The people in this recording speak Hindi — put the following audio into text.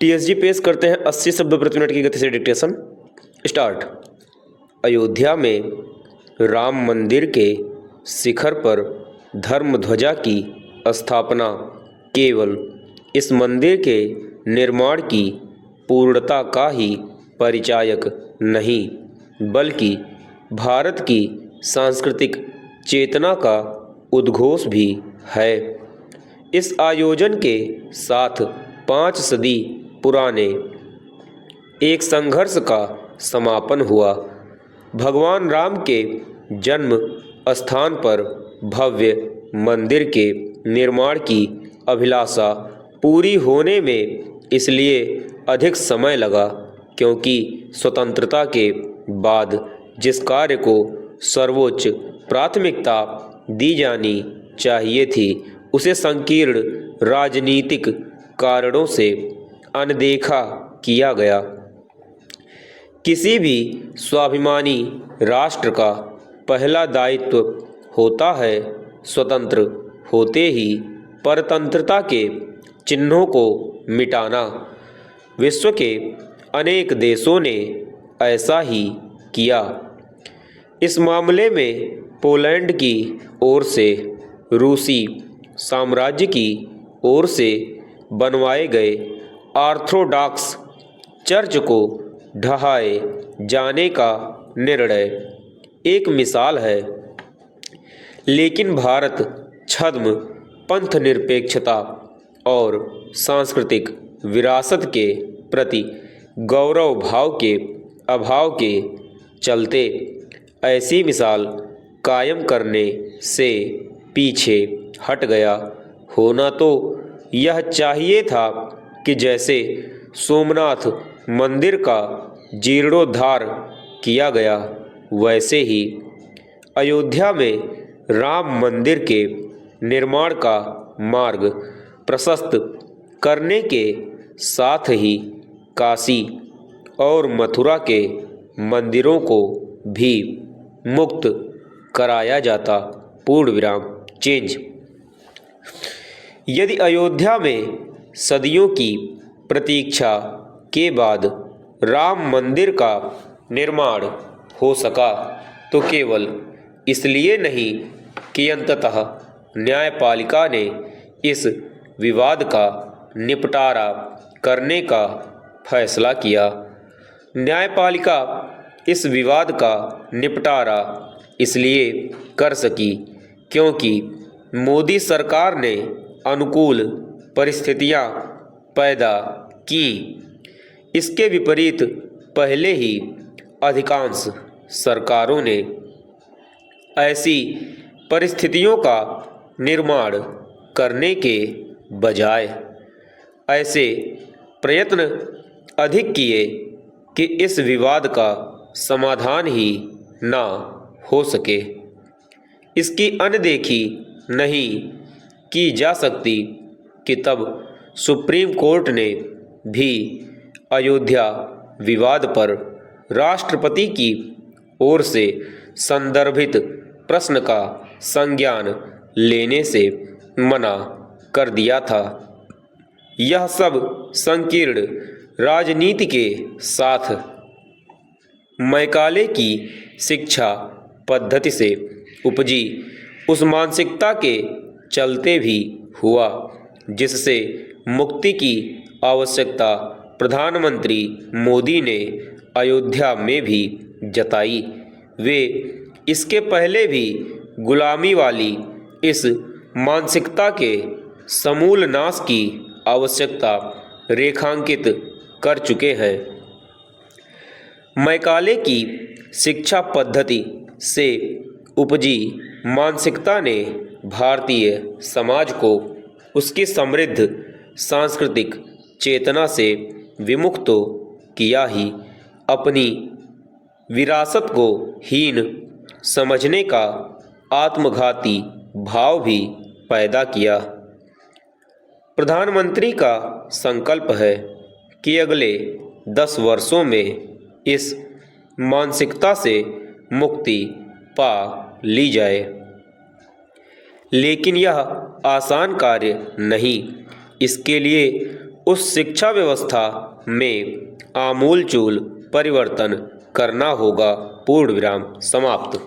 टीएसजी पेश करते हैं 80 शब्द प्रति मिनट की गति से डिक्टेशन। स्टार्ट। अयोध्या में राम मंदिर के शिखर पर धर्म ध्वजा की स्थापना केवल इस मंदिर के निर्माण की पूर्णता का ही परिचायक नहीं, बल्कि भारत की सांस्कृतिक चेतना का उद्घोष भी है। इस आयोजन के साथ 5 सदी पुराने एक संघर्ष का समापन हुआ। भगवान राम के जन्म स्थान पर भव्य मंदिर के निर्माण की अभिलाषा पूरी होने में इसलिए अधिक समय लगा क्योंकि स्वतंत्रता के बाद जिस कार्य को सर्वोच्च प्राथमिकता दी जानी चाहिए थी उसे संकीर्ण राजनीतिक कारणों से अनदेखा किया गया। किसी भी स्वाभिमानी राष्ट्र का पहला दायित्व होता है स्वतंत्र होते ही परतंत्रता के चिन्हों को मिटाना। विश्व के अनेक देशों ने ऐसा ही किया। इस मामले में पोलैंड की ओर से रूसी साम्राज्य की ओर से बनवाए गए ऑर्थोडॉक्स चर्च को ढहाए जाने का निर्णय एक मिसाल है। लेकिन भारत छद्म पंथ निरपेक्षता और सांस्कृतिक विरासत के प्रति गौरव भाव के अभाव के चलते ऐसी मिसाल कायम करने से पीछे हट गया। होना तो यह चाहिए था कि जैसे सोमनाथ मंदिर का जीर्णोद्धार किया गया वैसे ही अयोध्या में राम मंदिर के निर्माण का मार्ग प्रशस्त करने के साथ ही काशी और मथुरा के मंदिरों को भी मुक्त कराया जाता। पूर्ण विराम। चेंज। यदि अयोध्या में सदियों की प्रतीक्षा के बाद राम मंदिर का निर्माण हो सका तो केवल इसलिए नहीं कि अंततः न्यायपालिका ने इस विवाद का निपटारा करने का फैसला किया। न्यायपालिका इस विवाद का निपटारा इसलिए कर सकी क्योंकि मोदी सरकार ने अनुकूल परिस्थितियां पैदा की। इसके विपरीत पहले ही अधिकांश सरकारों ने ऐसी परिस्थितियों का निर्माण करने के बजाय ऐसे प्रयत्न अधिक किए कि इस विवाद का समाधान ही ना हो सके। इसकी अनदेखी नहीं की जा सकती कि तब सुप्रीम कोर्ट ने भी अयोध्या विवाद पर राष्ट्रपति की ओर से संदर्भित प्रश्न का संज्ञान लेने से मना कर दिया था। यह सब संकीर्ण राजनीति के साथ मैकाले की शिक्षा पद्धति से उपजी उस मानसिकता के चलते भी हुआ जिससे मुक्ति की आवश्यकता प्रधानमंत्री मोदी ने अयोध्या में भी जताई। वे इसके पहले भी गुलामी वाली इस मानसिकता के समूल नाश की आवश्यकता रेखांकित कर चुके हैं। मैकाले की शिक्षा पद्धति से उपजी मानसिकता ने भारतीय समाज को उसकी समृद्ध सांस्कृतिक चेतना से विमुख तो किया ही, अपनी विरासत को हीन समझने का आत्मघाती भाव भी पैदा किया। प्रधानमंत्री का संकल्प है कि अगले 10 वर्षों में इस मानसिकता से मुक्ति पा ली जाए। लेकिन यह आसान कार्य नहीं। इसके लिए उस शिक्षा व्यवस्था में आमूलचूल परिवर्तन करना होगा। पूर्ण विराम समाप्त।